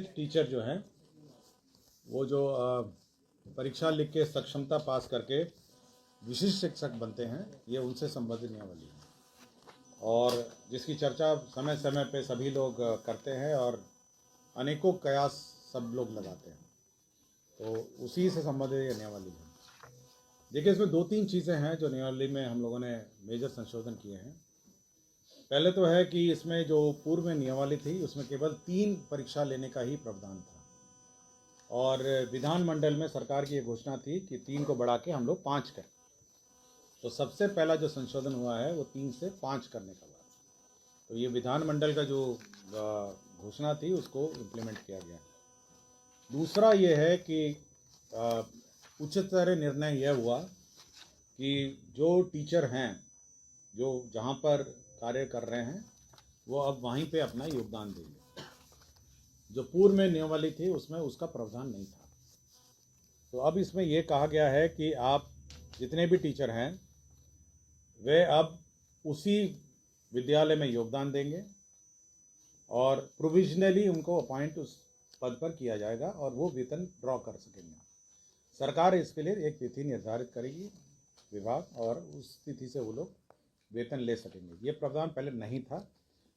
Teacher जो हैं वो जो परीक्षा लिख के सक्षमता पास करके विशिष्ट शिक्षक बनते हैं, ये उनसे संबंधित नियमावली है और जिसकी चर्चा समय समय पे सभी लोग करते हैं और अनेकों कयास सब लोग लगाते हैं, तो उसी से संबंधित ये नियमावली है। देखिए, इसमें दो तीन चीज़ें हैं जो नियमावली में हम लोगों ने मेजर संशोधन किए हैं। पहले तो है कि इसमें जो पूर्व में नियमावली थी उसमें केवल 3 परीक्षा लेने का ही प्रावधान था और विधानमंडल में सरकार की ये घोषणा थी कि 3 को बढ़ा के हम लोग 5 करें। तो सबसे पहला जो संशोधन हुआ है वो 3 से 5 करने का बात, तो ये विधानमंडल का जो घोषणा थी उसको इम्प्लीमेंट किया गया। दूसरा ये है कि उच्चतर निर्णय यह हुआ कि जो टीचर हैं जो जहाँ पर कार्य कर रहे हैं वो अब वहीं पे अपना योगदान देंगे। जो पूर्व में नियमावली थी उसमें उसका प्रावधान नहीं था, तो अब इसमें ये कहा गया है कि आप जितने भी टीचर हैं वे अब उसी विद्यालय में योगदान देंगे और प्रोविजनली उनको अपॉइंट उस पद पर किया जाएगा और वो वेतन ड्रॉ कर सकेंगे। सरकार इसके लिए एक तिथि निर्धारित करेगी विभाग, और उस तिथि से वो लोग वेतन ले सकेंगे। ये प्रावधान पहले नहीं था।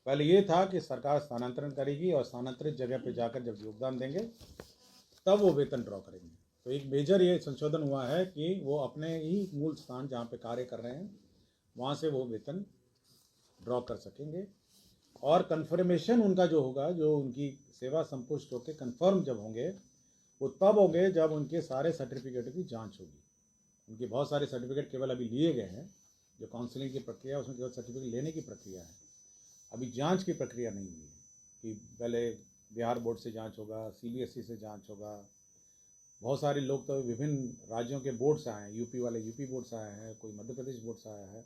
पहले ये था कि सरकार स्थानांतरण करेगी और स्थानांतरित जगह पे जाकर जब योगदान देंगे तब वो वेतन ड्रॉ करेंगे। तो एक मेजर ये संशोधन हुआ है कि वो अपने ही मूल स्थान जहाँ पे कार्य कर रहे हैं वहाँ से वो वेतन ड्रॉ कर सकेंगे और कन्फर्मेशन उनका जो होगा, जो उनकी सेवा संपुष्ट होकर कन्फर्म जब होंगे वो तब होंगे जब उनके सारे सर्टिफिकेटों की जाँच होगी। उनके बहुत सारे सर्टिफिकेट केवल अभी लिए गए हैं, जो काउंसलिंग की प्रक्रिया है उसमें केवल सर्टिफिकेट लेने की प्रक्रिया है, अभी जांच की प्रक्रिया नहीं हुई है कि पहले बिहार बोर्ड से जांच होगा, सीबीएसई से जांच होगा। बहुत सारे लोग तो विभिन्न राज्यों के बोर्ड से आए हैं, यूपी वाले यूपी बोर्ड से आए हैं, कोई मध्य प्रदेश बोर्ड से आया है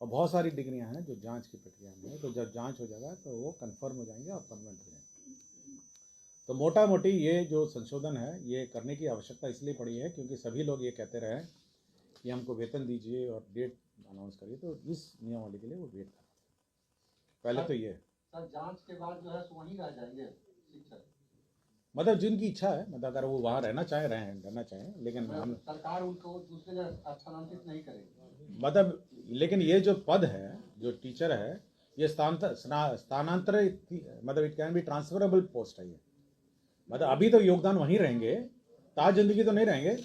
और बहुत सारी डिग्रियां हैं जो जांच की प्रक्रिया में है। तो जब जांच हो जाएगा तो वो कन्फर्म हो जाएंगे और परमानेंट हो जाएंगे। तो मोटा मोटी ये जो संशोधन है ये करने की आवश्यकता इसलिए पड़ी है क्योंकि सभी लोग ये कहते रहे कि हमको वेतन दीजिए और डेट अनाउंस करिए, तो इस नियमावली के लिए वो वेट कर पहले तो ये सर जांच के बाद जो है सो वहीं रह जाएंगे शिक्षक, मतलब जिनकी इच्छा है, मतलब अगर वो वहाँ रहना चाहें, लेकिन हम सरकार उनको दूसरे जगह स्थानांतरित नहीं करेगी। मतलब लेकिन ये जो पद है, जो टीचर है, ये स्थानांतरित, मतलब it can be transferable post है ये। मतलब अभी तो योगदान वहीं रहेंगे, ताज जिंदगी तो नहीं रहेंगे,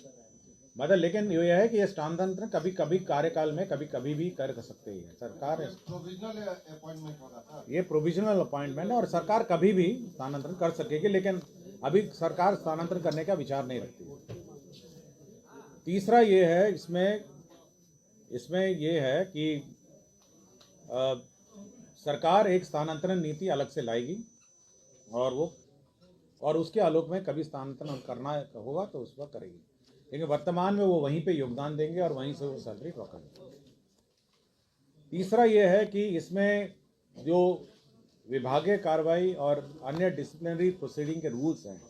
मतलब लेकिन ये है कि ये स्थानांतरण कभी कभी कार्यकाल में कभी भी कर सकते हैं सरकार। प्रोविजनल अपॉइंटमेंट होगा सर, ये प्रोविजनल अपॉइंटमेंट है और सरकार कभी भी स्थानांतरण कर सकेगी, लेकिन अभी सरकार स्थानांतरण करने का विचार नहीं रखती। तीसरा ये है इसमें ये है कि सरकार एक स्थानांतरण नीति अलग से लाएगी और उसके आलोक में कभी स्थानांतरण करना होगा तो उस वक्त करेगी, लेकिन वर्तमान में वो वहीं पे योगदान देंगे और वहीं से वो सैलरी ड्रॉ करेंगे। तीसरा ये है कि इसमें जो विभागीय कार्रवाई और अन्य डिसिप्लिनरी प्रोसीडिंग के रूल्स हैं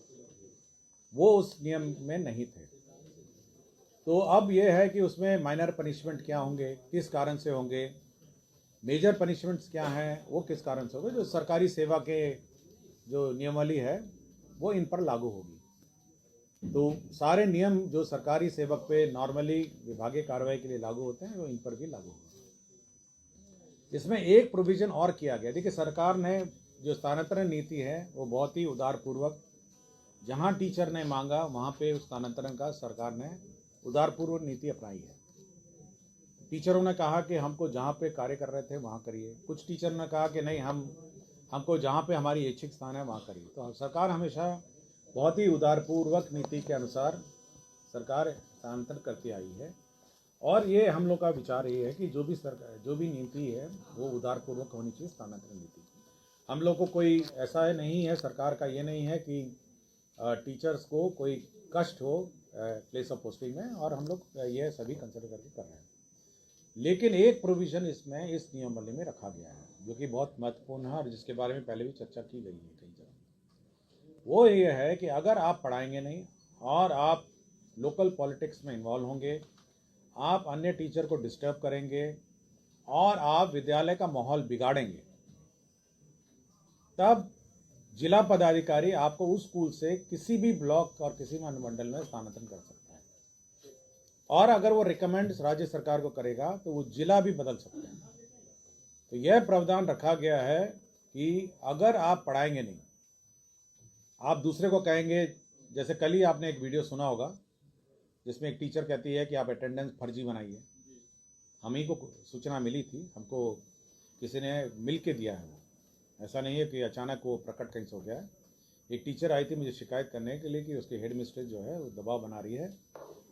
वो उस नियम में नहीं थे। तो अब ये है कि उसमें माइनर पनिशमेंट क्या होंगे, किस कारण से होंगे, मेजर पनिशमेंट्स क्या हैं, वो किस कारण से होंगे। जो सरकारी सेवा के जो नियमावली है वो इन पर लागू होगी। तो सारे नियम जो सरकारी सेवक पे नॉर्मली विभागीय कार्रवाई के लिए लागू होते हैं वो इन पर भी लागू होगा। इसमें एक प्रोविजन और किया गया। देखिए, सरकार ने जो स्थानांतरण नीति है वो बहुत ही उदारपूर्वक, जहां टीचर ने मांगा वहां पे उस स्थानांतरण का सरकार ने उदारपूर्वक नीति अपनाई है। टीचरों ने कहा कि हमको जहाँ पे कार्य कर रहे थे वहाँ करिए, कुछ टीचर ने कहा कि नहीं हमको जहाँ पे हमारी इच्छित स्थान है वहाँ करिए। तो सरकार हमेशा बहुत ही उदारपूर्वक नीति के अनुसार सरकार स्थानांतरण करती आई है और ये हम लोग का विचार ये है कि जो भी नीति है वो उदारपूर्वक होनी चाहिए स्थानांतरण नीति। हम लोग को कोई ऐसा नहीं है, सरकार का ये नहीं है कि टीचर्स को कोई कष्ट हो प्लेस ऑफ पोस्टिंग में, और हम लोग ये सभी कंसिडर करके कर रहे हैं। लेकिन एक प्रोविज़न इसमें इस नियमावली में रखा गया है जो कि बहुत महत्वपूर्ण है और जिसके बारे में पहले भी चर्चा की गई है कई जगह। वो ये है कि अगर आप पढ़ाएंगे नहीं और आप लोकल पॉलिटिक्स में इन्वॉल्व होंगे, आप अन्य टीचर को डिस्टर्ब करेंगे और आप विद्यालय का माहौल बिगाड़ेंगे, तब जिला पदाधिकारी आपको उस स्कूल से किसी भी ब्लॉक और किसी भी अनुमंडल में स्थानांतरण कर सकता है, और अगर वो रिकमेंड राज्य सरकार को करेगा तो वो जिला भी बदल सकते हैं। तो यह प्रावधान रखा गया है कि अगर आप पढ़ाएंगे नहीं, आप दूसरे को कहेंगे, जैसे कल ही आपने एक वीडियो सुना होगा जिसमें एक टीचर कहती है कि आप अटेंडेंस फर्जी बनाइए। हम ही को सूचना मिली थी, हमको किसी ने मिल के दिया है, वो ऐसा नहीं है कि अचानक वो प्रकट कहीं से हो गया है। एक टीचर आई थी मुझे शिकायत करने के लिए कि उसकी हेड मिस्ट्रेस जो है वो दबाव बना रही है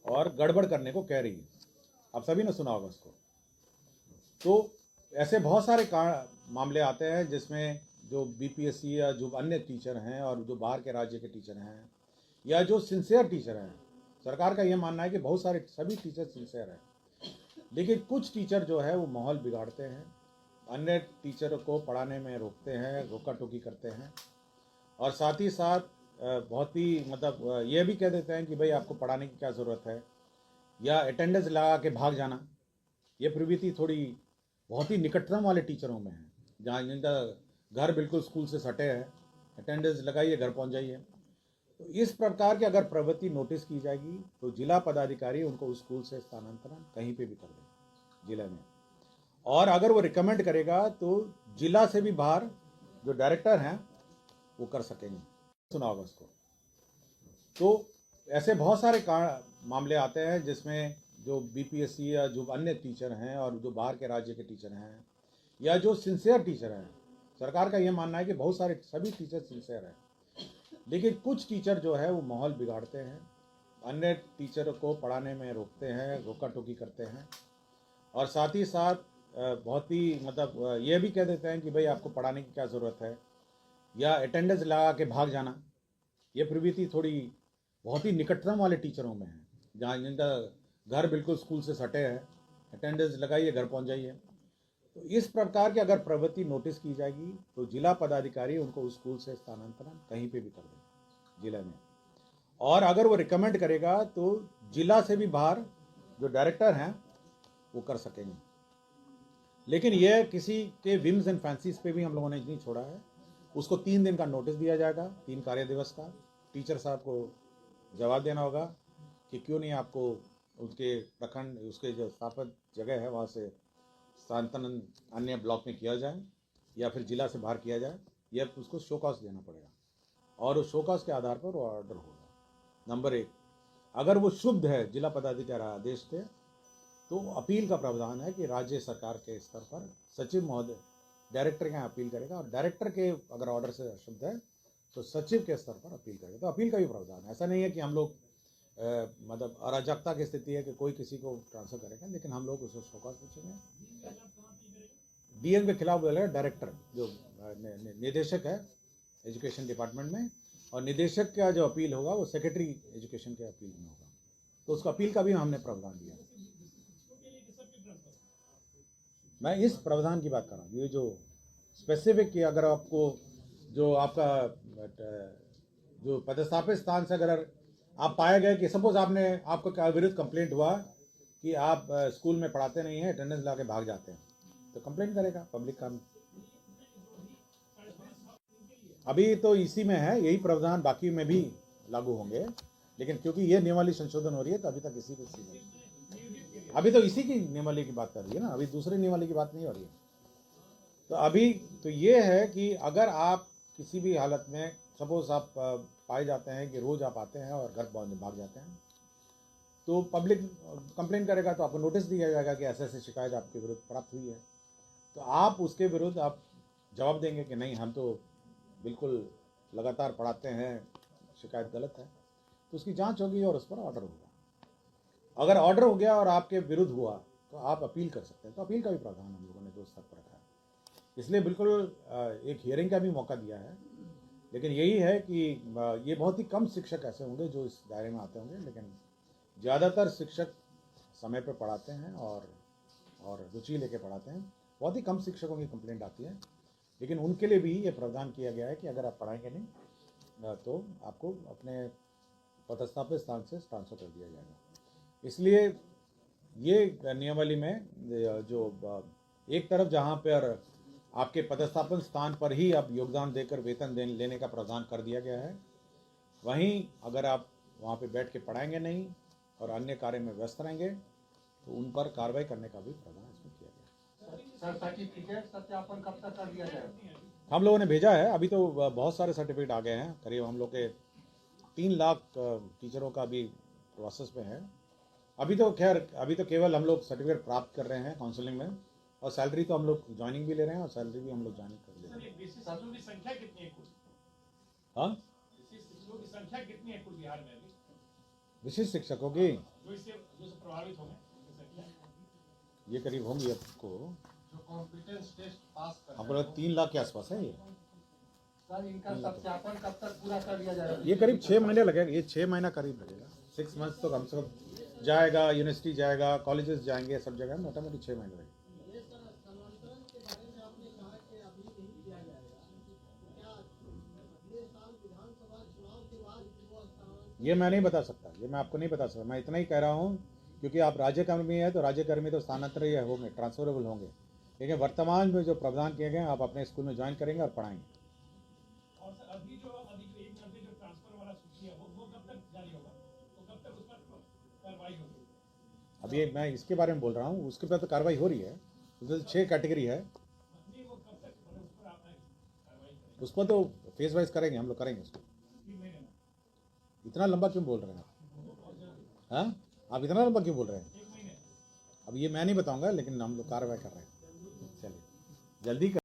और गड़बड़ करने को कह रही है। आप सभी ने सुना होगा उसको। तो ऐसे बहुत सारे मामले आते हैं जिसमें जो बीपीएससी या जो अन्य टीचर हैं और जो बाहर के राज्य के टीचर हैं या जो सिंसियर टीचर हैं, सरकार का यह मानना है कि बहुत सारे सभी टीचर सिंसियर हैं, लेकिन कुछ टीचर जो है वो माहौल बिगाड़ते हैं, अन्य टीचरों को पढ़ाने में रोकते हैं, रोका टोकी करते हैं, और साथ ही साथ बहुत ही मतलब ये भी कह देते हैं कि भाई आपको पढ़ाने की क्या ज़रूरत है, या अटेंडेंस लगा के भाग जाना। ये प्रवृत्ति थोड़ी बहुत ही निकटतम वाले टीचरों में है, जहाँ जिनका घर बिल्कुल स्कूल से सटे है, अटेंडेंस लगाइए घर पहुँच जाइए। तो इस प्रकार की अगर प्रवृत्ति नोटिस की जाएगी तो जिला पदाधिकारी उनको उस स्कूल से स्थानांतरण कहीं पे भी कर देगा जिला में, और अगर वो रिकमेंड करेगा तो जिला से भी बाहर जो डायरेक्टर हैं वो कर सकेंगे। सुना होगा उसको। तो ऐसे बहुत सारे मामले आते हैं जिसमें जो बीपीएससी या जो अन्य टीचर हैं और जो बाहर के राज्य के टीचर हैं या जो सिंसियर टीचर हैं, सरकार का यह मानना है कि बहुत सारे सभी टीचर सिंसियर हैं, लेकिन कुछ टीचर जो है वो माहौल बिगाड़ते हैं, अन्य टीचरों को पढ़ाने में रोकते हैं, रोका टोकी करते हैं, और साथ ही साथ बहुत ही मतलब ये भी कह देते हैं कि भाई आपको पढ़ाने की क्या ज़रूरत है, या अटेंडेंस लगा के भाग जाना। ये प्रवृत्ति थोड़ी बहुत ही निकटतम वाले टीचरों में है, जहाँ जिनका घर बिल्कुल स्कूल से सटे है, अटेंडेंस लगाइए घर पहुँच जाइए। तो इस प्रकार की अगर प्रवृत्ति नोटिस की जाएगी तो जिला पदाधिकारी उनको उस स्कूल से स्थानांतरण कहीं पे भी कर देगा जिला में, और अगर वो रिकमेंड करेगा तो जिला से भी बाहर जो डायरेक्टर हैं वो कर सकेंगे। लेकिन यह किसी के विम्स एंड फैंसीज पे भी हम लोगों ने नहीं छोड़ा है। उसको 3 दिन का नोटिस दिया जाएगा, 3 कार्य दिवस का। टीचर साहब को जवाब देना होगा कि क्यों नहीं आपको उसके प्रखंड, उसके जो स्थापित जगह है वहाँ से स्थानांतरण अन्य ब्लॉक में किया जाए या फिर जिला से बाहर किया जाए, यह उसको शो कॉज देना पड़ेगा, और उस शो कॉज के आधार पर वो ऑर्डर होगा। नंबर 1, अगर वो शुद्ध है, जिला पदाधिकारी आदेश थे, तो अपील का प्रावधान है कि राज्य सरकार के स्तर पर सचिव महोदय डायरेक्टर के यहाँ अपील करेगा, और डायरेक्टर के अगर ऑर्डर से अशुद्ध है तो सचिव के स्तर पर अपील करेगा। तो अपील का भी प्रावधान है। ऐसा नहीं है कि हम लोग मतलब अराजकता की स्थिति है कि कोई किसी को ट्रांसफर करेगा, लेकिन हम लोग उसको शोकॉज पूछेंगे। डीएम के खिलाफ बोलेगा डायरेक्टर, जो निदेशक है एजुकेशन डिपार्टमेंट में, और निदेशक का जो अपील होगा वो सेक्रेटरी एजुकेशन के अपील में होगा। तो उसका अपील का भी हमने प्रावधान दिया। मैं इस प्रावधान की बात कर रहा हूँ, ये जो स्पेसिफिक कि अगर आपको जो आपका जो पदस्थापित स्थान से अगर आप पाए गए कि सपोज आपको विरुद्ध कंप्लेंट हुआ कि आप स्कूल में पढ़ाते नहीं हैं, अटेंडेंस ला के भाग जाते हैं, तो कंप्लेंट करेगा पब्लिक काम। अभी तो इसी में है, यही प्रावधान बाकी में भी लागू होंगे, लेकिन क्योंकि ये नियमावली संशोधन हो रही है तो अभी तक इसी को अभी तो इसी की नियमावली की बात कर रही है ना, अभी दूसरी नियमावली की बात नहीं हो रही है। तो अभी तो ये है कि अगर आप किसी भी हालत में सपोज आप पाए जाते हैं कि रोज़ आप आते हैं और घर भाग जाते हैं, तो पब्लिक कंप्लेन करेगा, तो आपको नोटिस दिया जाएगा कि ऐसे ऐसे शिकायत आपके विरुद्ध प्राप्त हुई है। तो आप उसके विरुद्ध आप जवाब देंगे कि नहीं, हम तो बिल्कुल लगातार पढ़ाते हैं, शिकायत गलत है। तो उसकी जांच होगी और उस पर ऑर्डर होगा। अगर ऑर्डर हो गया और आपके विरुद्ध हुआ तो आप अपील कर सकते हैं। तो अपील का भी प्रावधान हम लोगों ने जो स्तर पर रखा है, इसलिए बिल्कुल एक हियरिंग का भी मौका दिया है। लेकिन यही है कि ये बहुत ही कम शिक्षक ऐसे होंगे जो इस दायरे में आते होंगे, लेकिन ज़्यादातर शिक्षक समय पर पढ़ाते हैं और रुचि लेके पढ़ाते हैं। बहुत ही कम शिक्षकों की कंप्लेंट आती है, लेकिन उनके लिए भी ये प्रावधान किया गया है कि अगर आप पढ़ाएंगे नहीं तो आपको अपने पदस्थापित स्थान से ट्रांसफर कर दिया जाएगा। इसलिए ये नियमावली में जो एक तरफ जहाँ पर आपके पदस्थापन स्थान पर ही अब योगदान देकर वेतन लेने का प्रावधान कर दिया गया है। वहीं अगर आप वहाँ पे बैठ के पढ़ाएंगे नहीं और अन्य कार्य में व्यस्त रहेंगे तो उन पर कार्रवाई करने का भी प्रावधान इसमें किया गया है। सर सर्टिफिकेट सत्यापन कब तक कर दिया जाएगा? हम लोगों ने भेजा है, अभी तो बहुत सारे सर्टिफिकेट आ गए हैं। करीब हम लोग के 3 लाख टीचरों का भी प्रोसेस में है। अभी तो केवल हम लोग सर्टिफिकेट प्राप्त कर रहे हैं काउंसलिंग में, और सैलरी तो हम लोग ज्वाइनिंग भी ले रहे हैं और सैलरी भी हम लोग ज्वाइनिंग कर ले रहे हैं। शिक्षकों की संख्या कितनी है कुल? हाँ, शिक्षकों की संख्या कितनी है कुल बिहार में अभी? विशिष्ट शिक्षकों की जो इससे प्रभावित होंगे उनकी संख्या? ये करीब होंगी आपको, जो कॉम्पिटेंस टेस्ट पास कर हमको 3 लाख के आसपास है। ये सर इनका सत्यापन कब तक पूरा कर दिया जाएगा? ये करीब 6 महीने लगेगा, ये 6 महीना करीब लगेगा। 6 मंथ्स तो कम से कम जाएगा, यूनिवर्सिटी जाएगा, कॉलेजेस जाएंगे, सब जगह मोटा मोटी 6 महीने लगेगा। ये मैं नहीं बता सकता, ये मैं आपको नहीं बता सकता। मैं इतना ही कह रहा हूँ क्योंकि आप राज्यकर्मी है तो राज्यकर्मी तो स्थानांतरित या होंगे, ट्रांसफरेबल होंगे, लेकिन वर्तमान में जो प्रावधान किए गए हैं आप अपने स्कूल में ज्वाइन करेंगे और पढ़ाएंगे। और सर अभी जो एक महीने जो ट्रांसफर वाला सूची है वो कब तक जारी होगा? वो कब तक उस पर कार्रवाई होगी? अभी मैं इसके बारे में बोल रहा हूँ, उसके बाद तो कार्रवाई हो रही है। उसमें 6 कैटेगरी है, नहीं वो कब तक उस पर आप कार्रवाई करेंगे? उस पर तो फेज वाइज करेंगे, हम लोग करेंगे उसको। 3 महीने में? इतना लंबा क्यों बोल रहे हैं आप? हाँ, आप इतना लंबा क्यों बोल रहे हैं? 1 महीने? अब ये मैं नहीं बताऊंगा, लेकिन हम लोग कार्रवाई कर रहे हैं। चलिए जल्दी कर।